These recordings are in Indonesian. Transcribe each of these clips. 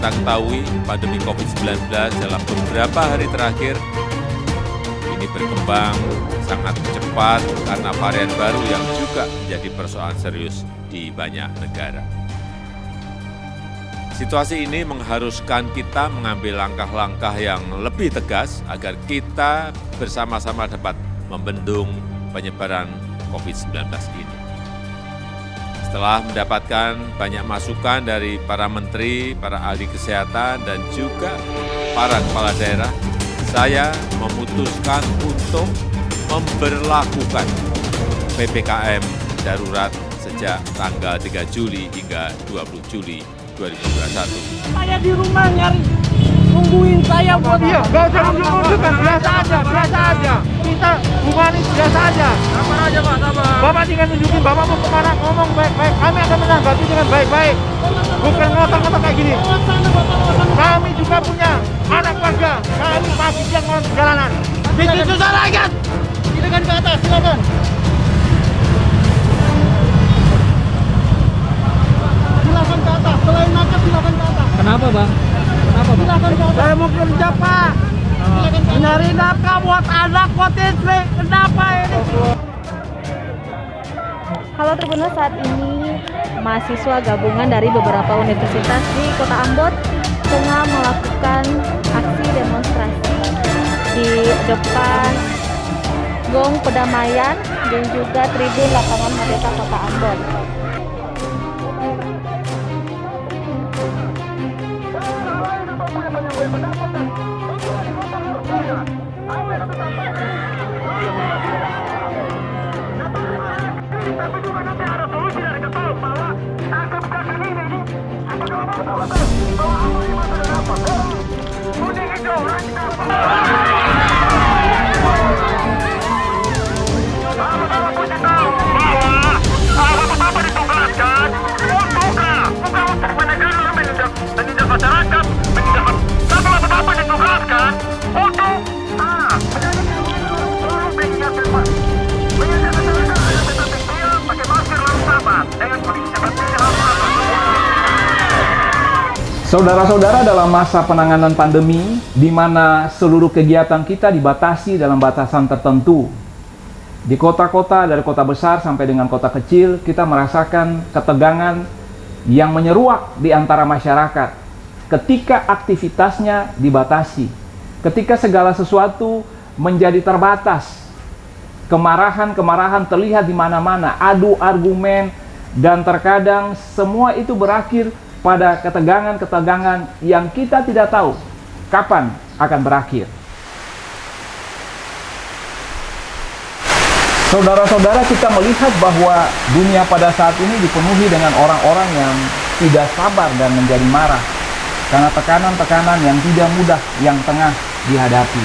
kita ketahui, pandemi COVID-19 dalam beberapa hari terakhir ini berkembang sangat cepat karena varian baru yang juga menjadi persoalan serius di banyak negara. Situasi ini mengharuskan kita mengambil langkah-langkah yang lebih tegas agar kita bersama-sama dapat membendung penyebaran COVID-19 ini. Setelah mendapatkan banyak masukan dari para menteri, para ahli kesehatan, dan juga para kepala daerah, saya memutuskan untuk memberlakukan PPKM darurat sejak tanggal 3 Juli hingga 20 Juli 2021. Saya di rumah nungguin saya buat Iya, nggak usah nunjuk-nunjuk kan, biasa aja. Kita humanis biasa aja. Sabar aja Pak, sabar. Bapak tinggal nunjukin, Bapak mau kemana, ngomong baik-baik. Kami akan menanggapi dengan baik-baik. Bukan ngotot-ngotot kayak gini. Kami juga punya anak warga. Kami pagi siang mau jalanan. Bikin susah lagi. Silakan ke atas, silakan. Silakan ke atas, selain nakes silakan ke atas. Kenapa Bang? Silakan ke atas. Saya mau kerja, Pak. Nyari nafkah buat anak, buat istri. Kenapa ini? Halo Tribuners, saat ini mahasiswa gabungan dari beberapa universitas di Kota Ambon tengah melakukan aksi demonstrasi di depan Gong Perdamaian dan juga Tribun Lapangan Merdeka Kota Ambon. Saudara-saudara, dalam masa penanganan pandemi, di mana seluruh kegiatan kita dibatasi dalam batasan tertentu, di kota-kota, dari kota besar sampai dengan kota kecil, kita merasakan ketegangan yang menyeruak di antara masyarakat ketika aktivitasnya dibatasi, ketika segala sesuatu menjadi terbatas. Kemarahan-kemarahan terlihat di mana-mana, adu argumen, dan terkadang semua itu berakhir pada ketegangan-ketegangan yang kita tidak tahu kapan akan berakhir. Saudara-saudara, kita melihat bahwa dunia pada saat ini dipenuhi dengan orang-orang yang tidak sabar dan menjadi marah karena tekanan-tekanan yang tidak mudah yang tengah dihadapi.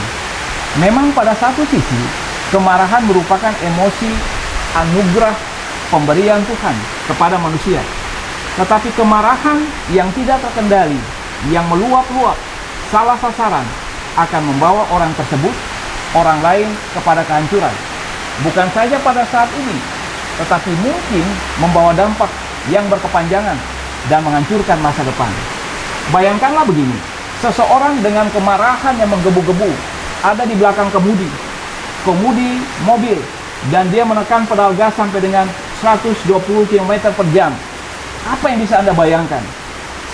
Memang pada satu sisi, kemarahan merupakan emosi anugerah pemberian Tuhan kepada manusia. Tetapi kemarahan yang tidak terkendali, yang meluap-luap, salah sasaran, akan membawa orang tersebut, orang lain kepada kehancuran. Bukan saja pada saat ini, tetapi mungkin membawa dampak yang berkepanjangan dan menghancurkan masa depan. Bayangkanlah begini, seseorang dengan kemarahan yang menggebu-gebu ada di belakang kemudi mobil, dan dia menekan pedal gas sampai dengan 120 km per jam. Apa yang bisa Anda bayangkan?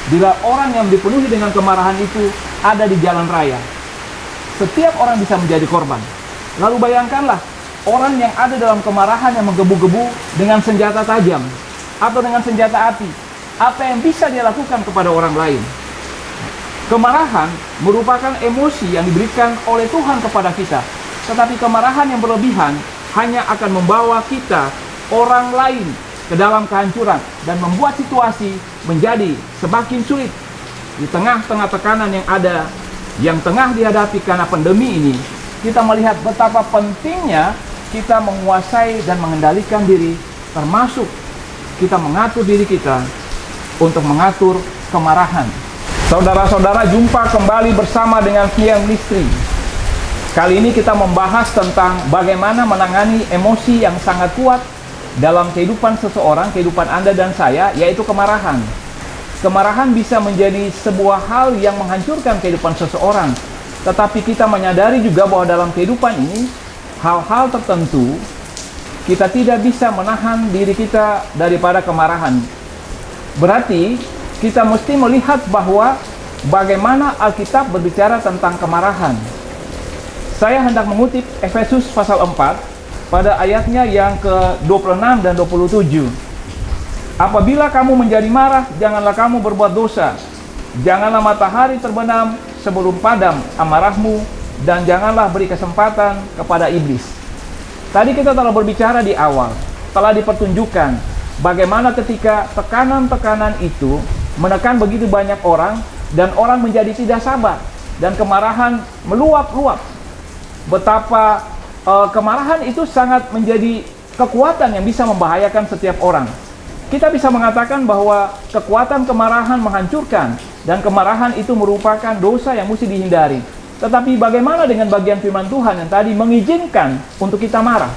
Bila orang yang dipenuhi dengan kemarahan itu ada di jalan raya, setiap orang bisa menjadi korban. Lalu bayangkanlah orang yang ada dalam kemarahan yang menggebu-gebu dengan senjata tajam atau dengan senjata api. Apa yang bisa dia lakukan kepada orang lain? Kemarahan merupakan emosi yang diberikan oleh Tuhan kepada kita. Tetapi kemarahan yang berlebihan hanya akan membawa kita, orang lain, ke dalam kehancuran dan membuat situasi menjadi semakin sulit. Di tengah-tengah tekanan yang ada, yang tengah dihadapi karena pandemi ini, kita melihat betapa pentingnya kita menguasai dan mengendalikan diri, termasuk kita mengatur diri kita untuk mengatur kemarahan. Saudara-saudara, jumpa kembali bersama dengan Kiam Listri. Kali ini kita membahas tentang bagaimana menangani emosi yang sangat kuat dalam kehidupan seseorang, kehidupan Anda dan saya, yaitu kemarahan. Kemarahan bisa menjadi sebuah hal yang menghancurkan kehidupan seseorang. Tetapi kita menyadari juga bahwa dalam kehidupan ini, hal-hal tertentu, kita tidak bisa menahan diri kita daripada kemarahan. Berarti, kita mesti melihat bahwa bagaimana Alkitab berbicara tentang kemarahan. Saya hendak mengutip Efesus pasal 4 pada ayatnya yang ke-26 dan 27. Apabila kamu menjadi marah, janganlah kamu berbuat dosa. Janganlah matahari terbenam sebelum padam amarahmu, dan janganlah beri kesempatan kepada iblis. Tadi kita telah berbicara di awal, telah dipertunjukkan bagaimana ketika tekanan-tekanan itu menekan begitu banyak orang, dan orang menjadi tidak sabar, dan kemarahan meluap-luap. Betapa kemarahan itu sangat menjadi kekuatan yang bisa membahayakan setiap orang. Kita bisa mengatakan bahwa kekuatan kemarahan menghancurkan, dan kemarahan itu merupakan dosa yang mesti dihindari. Tetapi bagaimana dengan bagian firman Tuhan yang tadi mengizinkan untuk kita marah?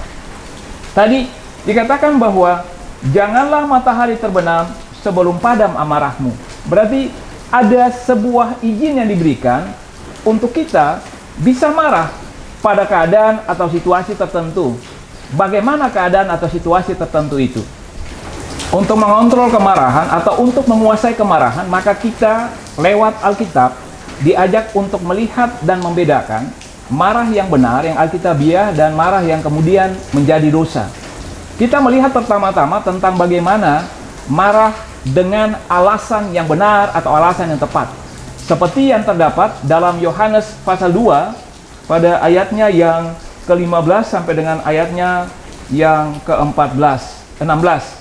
Tadi dikatakan bahwa janganlah matahari terbenam sebelum padam amarahmu. Berarti ada sebuah izin yang diberikan untuk kita bisa marah pada keadaan atau situasi tertentu. Bagaimana keadaan atau situasi tertentu itu? Untuk mengontrol kemarahan atau untuk menguasai kemarahan, maka kita lewat Alkitab diajak untuk melihat dan membedakan marah yang benar, yang alkitabiah, dan marah yang kemudian menjadi dosa. Kita melihat pertama-tama tentang bagaimana marah dengan alasan yang benar atau alasan yang tepat. Seperti yang terdapat dalam Yohanes pasal 2 pada ayatnya yang ke-15 sampai dengan ayatnya yang ke-16.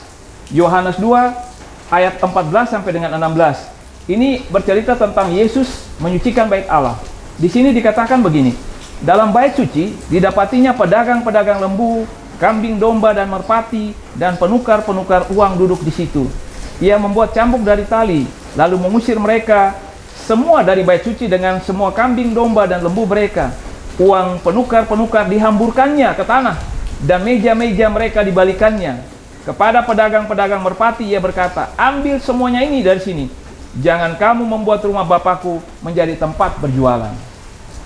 Yohanes 2 ayat 14 sampai dengan 16. Ini bercerita tentang Yesus menyucikan bait Allah. Di sini dikatakan begini, dalam bait suci didapatinya pedagang-pedagang lembu, kambing domba dan merpati, dan penukar-penukar uang duduk di situ. Ia membuat cambuk dari tali, lalu mengusir mereka semua dari bait suci dengan semua kambing domba dan lembu mereka. Uang penukar-penukar dihamburkannya ke tanah, dan meja-meja mereka dibalikannya. Kepada pedagang-pedagang merpati ia berkata, ambil semuanya ini dari sini. Jangan kamu membuat rumah Bapakku menjadi tempat berjualan.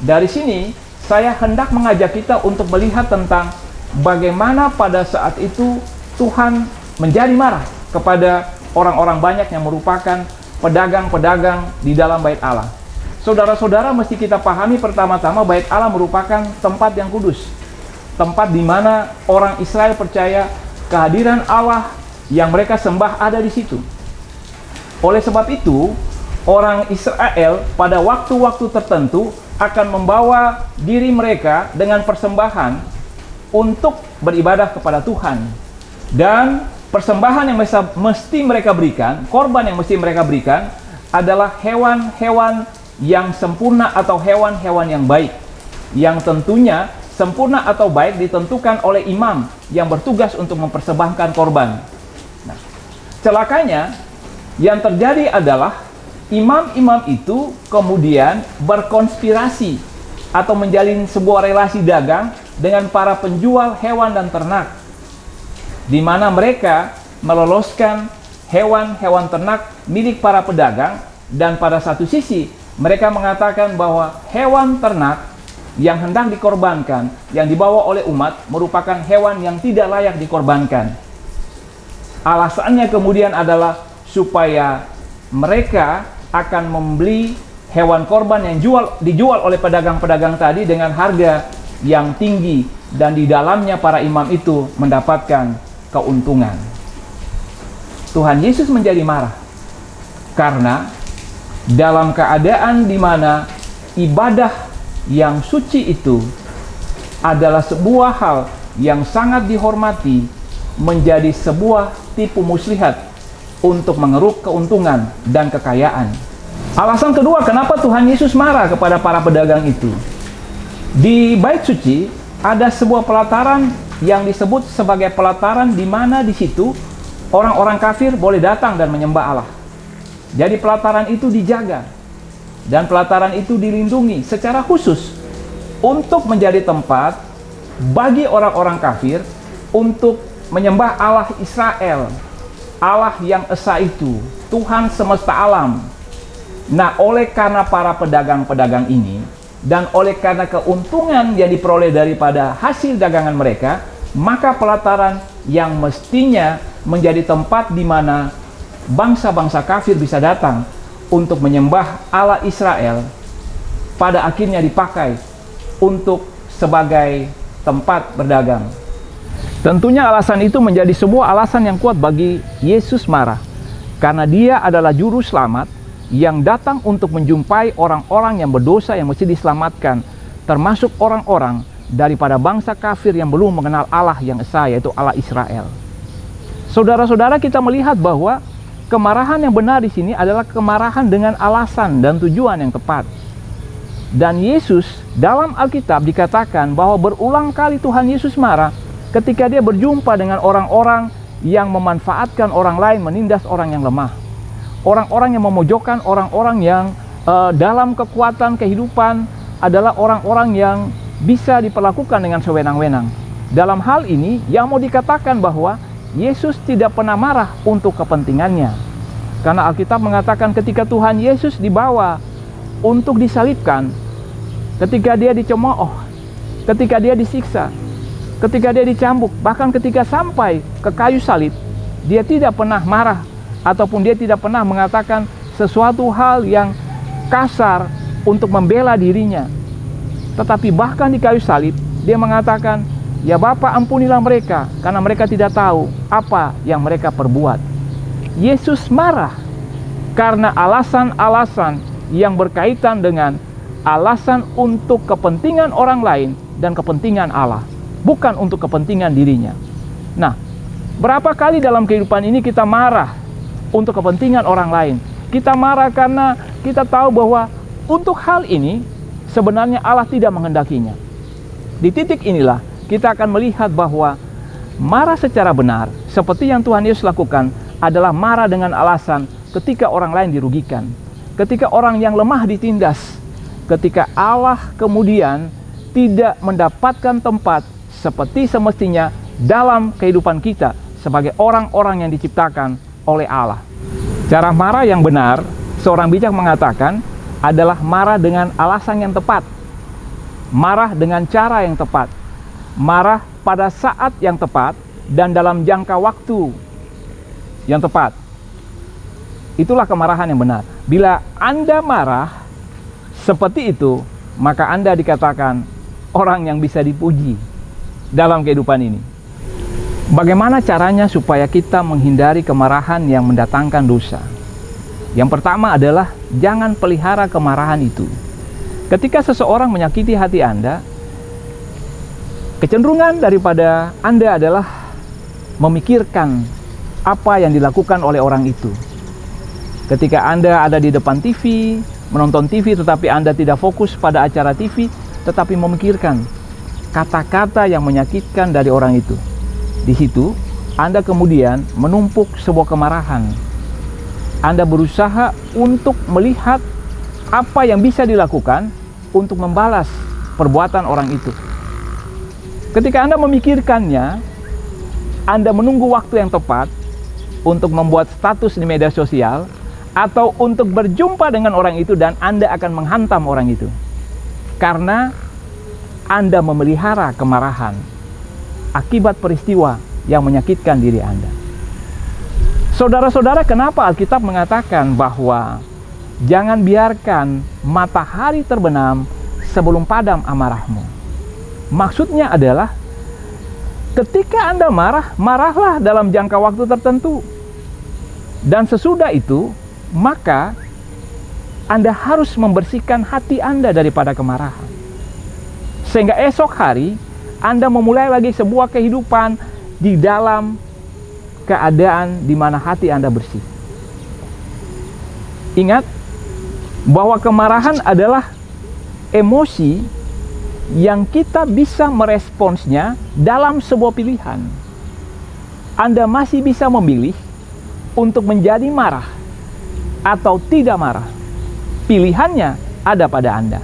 Dari sini, saya hendak mengajak kita untuk melihat tentang bagaimana pada saat itu Tuhan menjadi marah kepada orang-orang banyak yang merupakan pedagang-pedagang di dalam bait Allah. Saudara-saudara, mesti kita pahami pertama-tama bait Allah merupakan tempat yang kudus. Tempat di mana orang Israel percaya kehadiran Allah yang mereka sembah ada di situ. Oleh sebab itu, orang Israel pada waktu-waktu tertentu akan membawa diri mereka dengan persembahan untuk beribadah kepada Tuhan. Dan persembahan yang mesti mereka berikan, korban yang mesti mereka berikan adalah hewan-hewan yang sempurna atau hewan-hewan yang baik. Yang tentunya sempurna atau baik ditentukan oleh imam yang bertugas untuk mempersembahkan korban. Nah, celakanya yang terjadi adalah imam-imam itu kemudian berkonspirasi atau menjalin sebuah relasi dagang dengan para penjual hewan dan ternak, di mana mereka meloloskan hewan-hewan ternak milik para pedagang, dan pada satu sisi mereka mengatakan bahwa hewan ternak yang hendak dikorbankan, yang dibawa oleh umat, merupakan hewan yang tidak layak dikorbankan. Alasannya kemudian adalah supaya mereka akan membeli hewan korban yang dijual oleh pedagang-pedagang tadi dengan harga yang tinggi, dan di dalamnya para imam itu mendapatkan keuntungan. Tuhan Yesus menjadi marah karena dalam keadaan di mana ibadah yang suci itu adalah sebuah hal yang sangat dihormati, menjadi sebuah tipu muslihat untuk mengeruk keuntungan dan kekayaan. Alasan kedua kenapa Tuhan Yesus marah kepada para pedagang itu. Di bait suci ada sebuah pelataran yang disebut sebagai pelataran di mana di situ orang-orang kafir boleh datang dan menyembah Allah. Jadi pelataran itu dijaga, dan pelataran itu dilindungi secara khusus untuk menjadi tempat bagi orang-orang kafir untuk menyembah Allah Israel. Allah yang esa itu, Tuhan semesta alam. Nah, oleh karena para pedagang-pedagang ini, dan oleh karena keuntungan yang diperoleh daripada hasil dagangan mereka, maka pelataran yang mestinya menjadi tempat di mana bangsa-bangsa kafir bisa datang untuk menyembah Allah Israel, pada akhirnya dipakai untuk sebagai tempat berdagang. Tentunya alasan itu menjadi sebuah alasan yang kuat bagi Yesus marah, karena dia adalah juru selamat yang datang untuk menjumpai orang-orang yang berdosa yang mesti diselamatkan, termasuk orang-orang daripada bangsa kafir yang belum mengenal Allah yang esa, yaitu Allah Israel. Saudara-saudara, kita melihat bahwa kemarahan yang benar di sini adalah kemarahan dengan alasan dan tujuan yang tepat. Dan Yesus dalam Alkitab dikatakan bahwa berulang kali Tuhan Yesus marah ketika dia berjumpa dengan orang-orang yang memanfaatkan orang lain, menindas orang yang lemah, orang-orang yang memojokkan orang-orang yang dalam kekuatan kehidupan adalah orang-orang yang bisa diperlakukan dengan sewenang-wenang. Dalam hal ini yang mau dikatakan bahwa Yesus tidak pernah marah untuk kepentingannya, karena Alkitab mengatakan ketika Tuhan Yesus dibawa untuk disalibkan, ketika dia dicemooh, ketika dia disiksa, ketika dia dicambuk, bahkan ketika sampai ke kayu salib, dia tidak pernah marah ataupun dia tidak pernah mengatakan sesuatu hal yang kasar untuk membela dirinya. Tetapi bahkan di kayu salib, dia mengatakan, "Ya Bapa, ampunilah mereka, karena mereka tidak tahu apa yang mereka perbuat." Yesus marah karena alasan-alasan yang berkaitan dengan alasan untuk kepentingan orang lain dan kepentingan Allah, bukan untuk kepentingan dirinya. Nah, berapa kali dalam kehidupan ini kita marah untuk kepentingan orang lain? Kita marah karena kita tahu bahwa untuk hal ini sebenarnya Allah tidak menghendakinya. Di titik inilah kita akan melihat bahwa marah secara benar, seperti yang Tuhan Yesus lakukan, adalah marah dengan alasan ketika orang lain dirugikan, ketika orang yang lemah ditindas, ketika Allah kemudian tidak mendapatkan tempat seperti semestinya dalam kehidupan kita sebagai orang-orang yang diciptakan oleh Allah. Cara marah yang benar, seorang bijak mengatakan, adalah marah dengan alasan yang tepat, marah dengan cara yang tepat, marah pada saat yang tepat dan dalam jangka waktu yang tepat. Itulah kemarahan yang benar. Bila Anda marah seperti itu, maka Anda dikatakan orang yang bisa dipuji dalam kehidupan ini. Bagaimana caranya supaya kita menghindari kemarahan yang mendatangkan dosa? Yang pertama adalah jangan pelihara kemarahan itu. Ketika seseorang menyakiti hati Anda, kecenderungan daripada Anda adalah memikirkan apa yang dilakukan oleh orang itu. Ketika Anda ada di depan TV, menonton TV, tetapi Anda tidak fokus pada acara TV, tetapi memikirkan kata-kata yang menyakitkan dari orang itu. Di situ Anda kemudian menumpuk sebuah kemarahan. Anda berusaha untuk melihat apa yang bisa dilakukan untuk membalas perbuatan orang itu. Ketika Anda memikirkannya, Anda menunggu waktu yang tepat untuk membuat status di media sosial atau untuk berjumpa dengan orang itu, dan Anda akan menghantam orang itu karena Anda memelihara kemarahan akibat peristiwa yang menyakitkan diri Anda. Saudara-saudara, kenapa Alkitab mengatakan bahwa jangan biarkan matahari terbenam sebelum padam amarahmu? Maksudnya adalah ketika Anda marah, marahlah dalam jangka waktu tertentu. Dan sesudah itu, maka Anda harus membersihkan hati Anda daripada kemarahan. Sehingga esok hari Anda memulai lagi sebuah kehidupan di dalam keadaan di mana hati Anda bersih. Ingat bahwa kemarahan adalah emosi yang kita bisa meresponsnya dalam sebuah pilihan. Anda masih bisa memilih untuk menjadi marah atau tidak marah. Pilihannya ada pada Anda.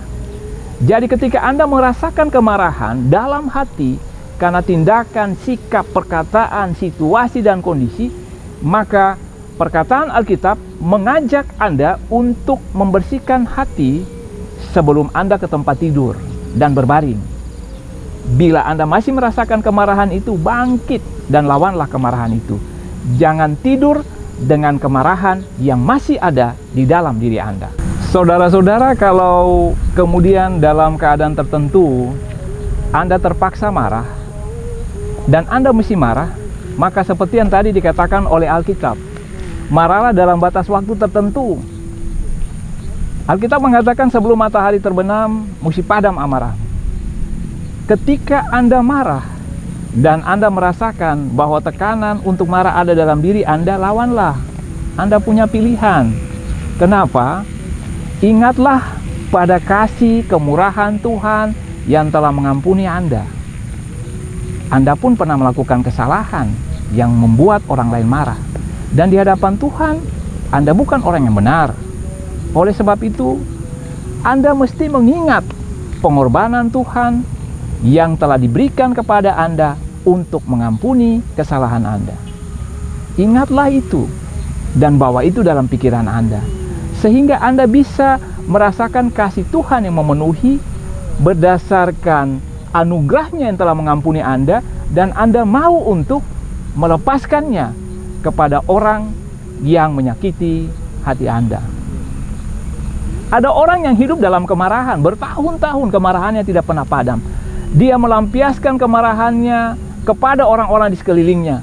Jadi ketika Anda merasakan kemarahan dalam hati karena tindakan, sikap, perkataan, situasi, dan kondisi, Maka perkataan Alkitab mengajak Anda untuk membersihkan hati sebelum Anda ke tempat tidur dan berbaring. Bila Anda masih merasakan kemarahan itu, bangkit dan lawanlah kemarahan itu. Jangan tidur dengan kemarahan yang masih ada di dalam diri Anda. Saudara-saudara, kalau kemudian dalam keadaan tertentu Anda terpaksa marah dan Anda mesti marah, maka seperti yang tadi dikatakan oleh Alkitab, marahlah dalam batas waktu tertentu. Alkitab mengatakan sebelum matahari terbenam, mesti padam amarah. Ketika Anda marah dan Anda merasakan bahwa tekanan untuk marah ada dalam diri Anda, lawanlah. Anda punya pilihan. Kenapa? Ingatlah pada kasih kemurahan Tuhan yang telah mengampuni Anda. Anda pun pernah melakukan kesalahan yang membuat orang lain marah. Dan di hadapan Tuhan, Anda bukan orang yang benar. Oleh sebab itu, Anda mesti mengingat pengorbanan Tuhan yang telah diberikan kepada Anda untuk mengampuni kesalahan Anda. Ingatlah itu dan bawa itu dalam pikiran Anda, sehingga Anda bisa merasakan kasih Tuhan yang memenuhi berdasarkan anugerahnya yang telah mengampuni Anda, dan Anda mau untuk melepaskannya kepada orang yang menyakiti hati Anda. Ada orang yang hidup dalam kemarahan, bertahun-tahun kemarahannya tidak pernah padam. Dia melampiaskan kemarahannya kepada orang-orang di sekelilingnya.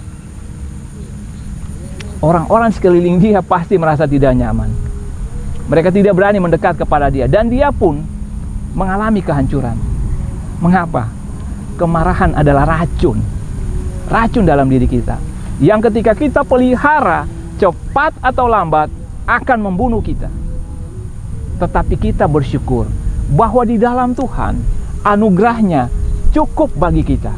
Orang-orang sekeliling dia pasti merasa tidak nyaman. Mereka tidak berani mendekat kepada dia, dan dia pun mengalami kehancuran. Mengapa? Kemarahan adalah racun. Racun dalam diri kita, yang ketika kita pelihara, cepat atau lambat akan membunuh kita. Tetapi kita bersyukur bahwa di dalam Tuhan, anugerahnya cukup bagi kita.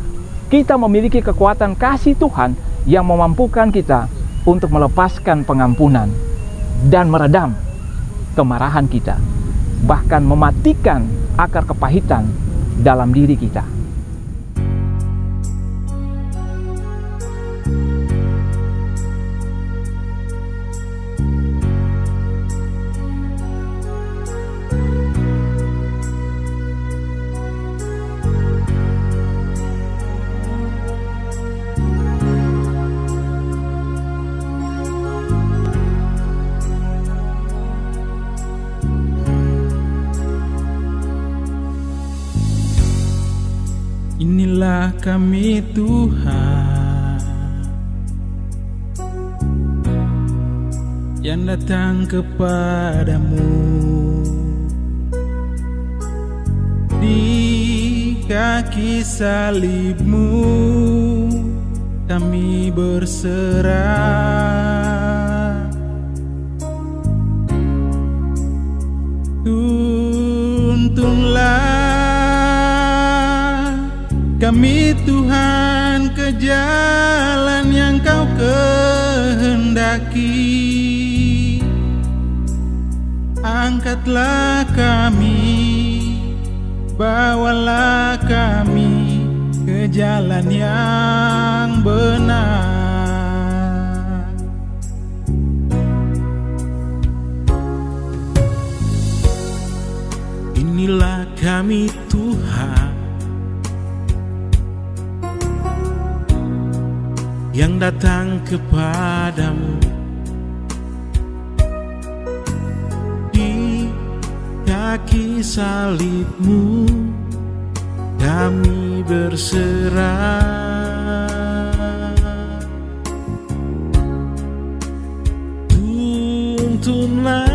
Kita memiliki kekuatan kasih Tuhan yang memampukan kita untuk melepaskan pengampunan dan meredam kemarahan kita, bahkan mematikan akar kepahitan dalam diri kita. Inilah kami Tuhan yang datang kepadamu di kaki salibmu, kami berserah. Tuntunlah kami Tuhan ke jalan yang Kau kehendaki. Angkatlah kami, bawalah kami ke jalan yang benar. Inilah kami Tuhan yang datang kepadamu di kaki salibmu, kami berserah. Tuntunlah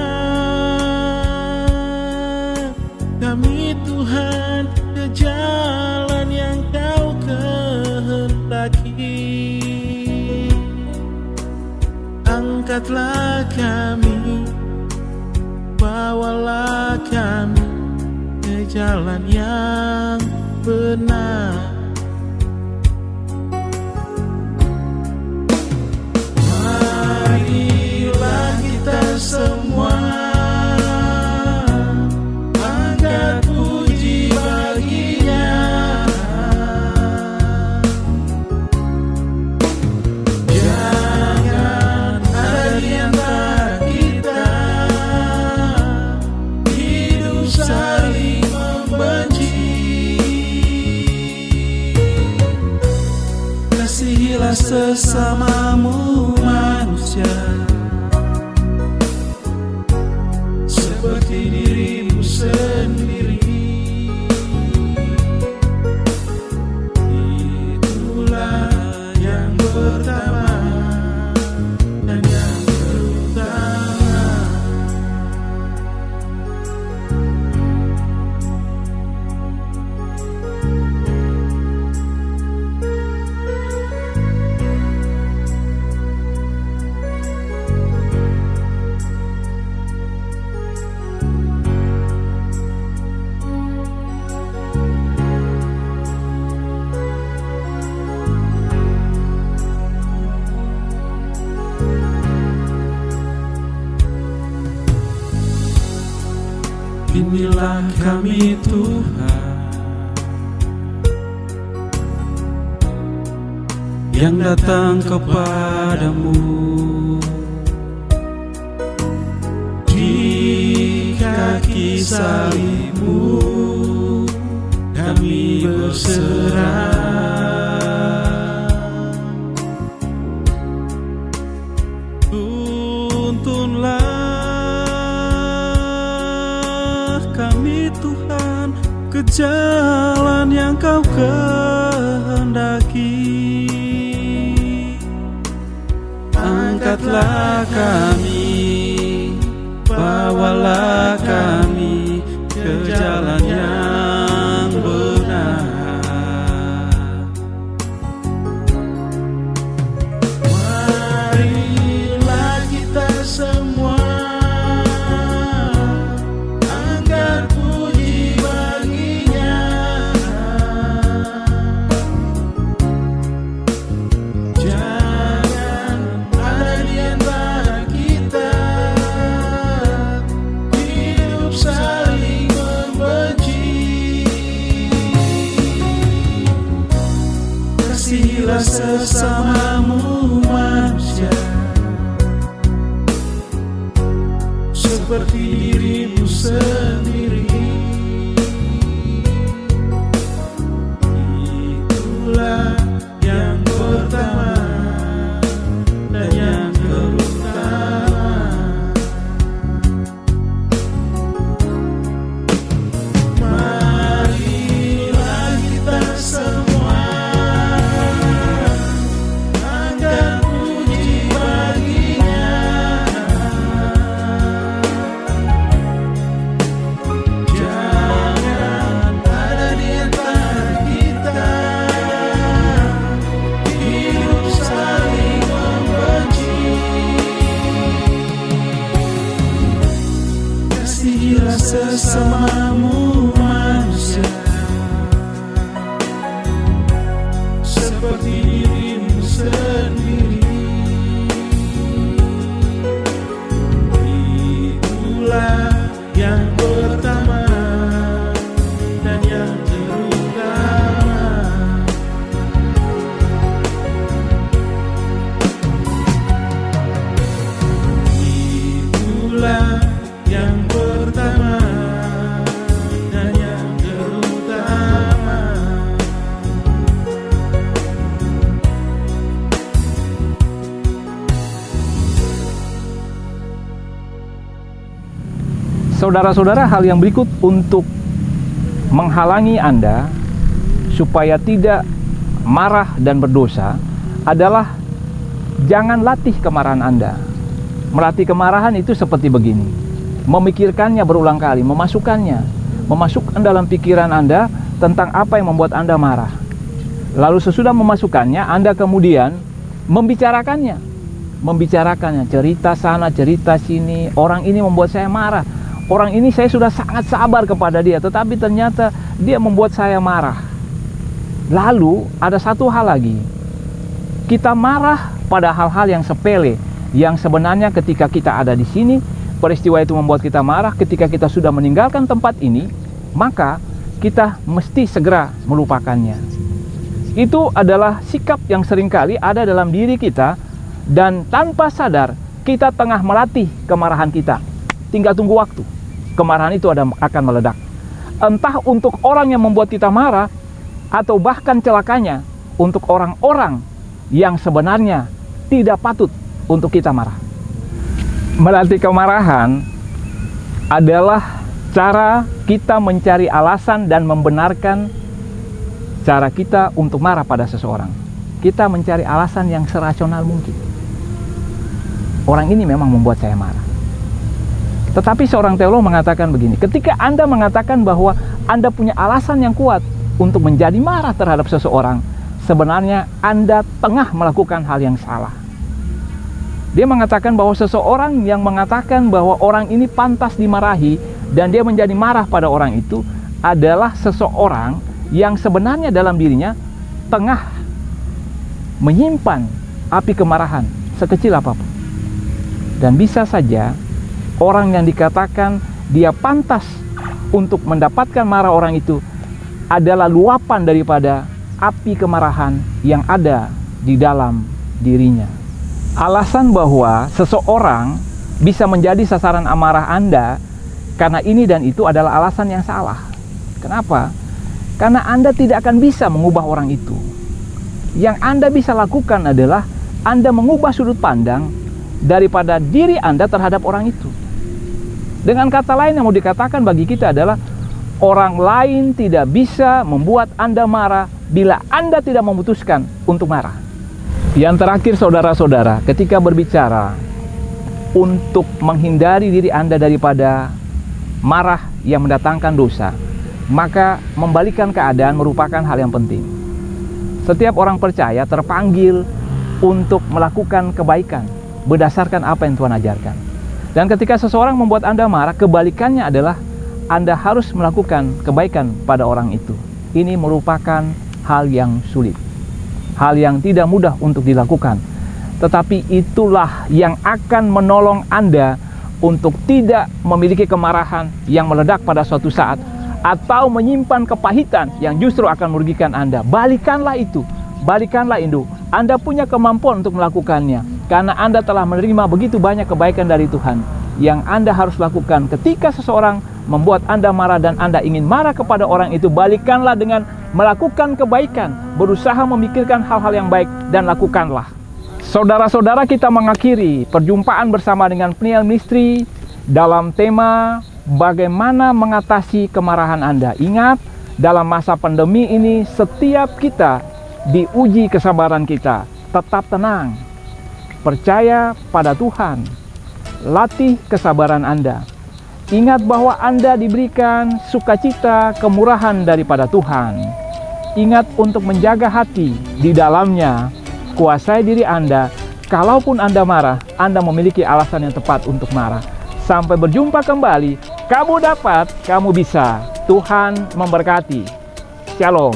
kami Tuhan ke jalan yang Kau kehendaki. Angkatlah kami, bawalah kami ke jalan yang benar. Marilah kita semua angkat puji bagi-Nya. Jangan sesamamu manusia, seperti dirimu sendiri. Itulah yang pertama dan yang terutama. Inilah kami Tuhan, yang datang kepadamu di kaki salibmu. Kami berserah, tuntunlah kami Tuhan ke jalan yang Kau kehendaki. Angkatlah kami, bawalah kami ke jalan yang benar. Marilah kita semua angkat puji baginya. Jangan ada di antara kita hidup saling membenci. Kasihilah sesamamu manusia, seperti dirimu sendiri. Itulah yang pertama dan yang terutama. Marilah kita semua angkat puji baginya. Jangan ada di antara kita hidup saling membenci. Kasihilah sesamamu manusia, seperti dirimu sendiri. Itulah yang pertama dan yang terutama. Itulah yang pertama dan yang terutama. Saudara-saudara, hal yang berikut untuk menghalangi Anda supaya tidak marah dan berdosa adalah jangan latih kemarahan Anda. Melatih kemarahan itu seperti begini: memikirkannya berulang kali, memasukkan dalam pikiran Anda tentang apa yang membuat Anda marah. Lalu sesudah memasukkannya, Anda kemudian membicarakannya, cerita sana, cerita sini. Orang ini membuat saya marah. Orang ini saya sudah sangat sabar kepada dia, tetapi ternyata dia membuat saya marah. Lalu ada satu hal lagi. Kita marah pada hal-hal yang sepele, yang sebenarnya ketika kita ada di sini, peristiwa itu membuat kita marah. Ketika kita sudah meninggalkan tempat ini, maka kita mesti segera melupakannya. Itu adalah sikap yang seringkali ada dalam diri kita, dan tanpa sadar kita tengah melatih kemarahan kita. Tinggal tunggu waktu, kemarahan itu akan meledak. Entah untuk orang yang membuat kita marah, atau bahkan celakanya untuk orang-orang yang sebenarnya tidak patut untuk kita marah. Melatih kemarahan adalah cara kita mencari alasan dan membenarkan cara kita untuk marah pada seseorang. Kita mencari alasan yang serasional mungkin. Orang ini memang membuat saya marah. Tetapi seorang teolog mengatakan begini, ketika Anda mengatakan bahwa Anda punya alasan yang kuat untuk menjadi marah terhadap seseorang, sebenarnya Anda tengah melakukan hal yang salah. Dia mengatakan bahwa seseorang yang mengatakan bahwa orang ini pantas dimarahi dan dia menjadi marah pada orang itu adalah seseorang yang sebenarnya dalam dirinya tengah menyimpan api kemarahan sekecil apapun. Dan bisa saja orang yang dikatakan dia pantas untuk mendapatkan marah orang itu adalah luapan daripada api kemarahan yang ada di dalam dirinya. Alasan bahwa seseorang bisa menjadi sasaran amarah Anda karena ini dan itu adalah alasan yang salah. Kenapa? Karena Anda tidak akan bisa mengubah orang itu. Yang Anda bisa lakukan adalah Anda mengubah sudut pandang daripada diri Anda terhadap orang itu. Dengan kata lain yang mau dikatakan bagi kita adalah orang lain tidak bisa membuat Anda marah bila Anda tidak memutuskan untuk marah. Yang terakhir saudara-saudara, ketika berbicara untuk menghindari diri Anda daripada marah yang mendatangkan dosa, maka membalikan keadaan merupakan hal yang penting. Setiap orang percaya terpanggil untuk melakukan kebaikan berdasarkan apa yang Tuhan ajarkan. Dan ketika seseorang membuat Anda marah, kebalikannya adalah Anda harus melakukan kebaikan pada orang itu. Ini merupakan hal yang sulit, hal yang tidak mudah untuk dilakukan. Tetapi itulah yang akan menolong Anda untuk tidak memiliki kemarahan yang meledak pada suatu saat, atau menyimpan kepahitan yang justru akan merugikan Anda. Balikanlah itu, balikanlah itu. Anda punya kemampuan untuk melakukannya, karena Anda telah menerima begitu banyak kebaikan dari Tuhan. Yang Anda harus lakukan ketika seseorang membuat Anda marah dan Anda ingin marah kepada orang itu, balikanlah dengan melakukan kebaikan, berusaha memikirkan hal-hal yang baik, dan lakukanlah. Saudara-saudara, kita mengakhiri perjumpaan bersama dengan Peniel Ministry dalam tema bagaimana mengatasi kemarahan Anda. Ingat, dalam masa pandemi ini setiap kita diuji kesabaran kita. Tetap tenang, percaya pada Tuhan, latih kesabaran Anda. Ingat bahwa Anda diberikan sukacita, kemurahan daripada Tuhan. Ingat untuk menjaga hati di dalamnya, kuasai diri Anda. Kalaupun Anda marah, Anda memiliki alasan yang tepat untuk marah. Sampai berjumpa kembali, kamu dapat, kamu bisa. Tuhan memberkati. Shalom.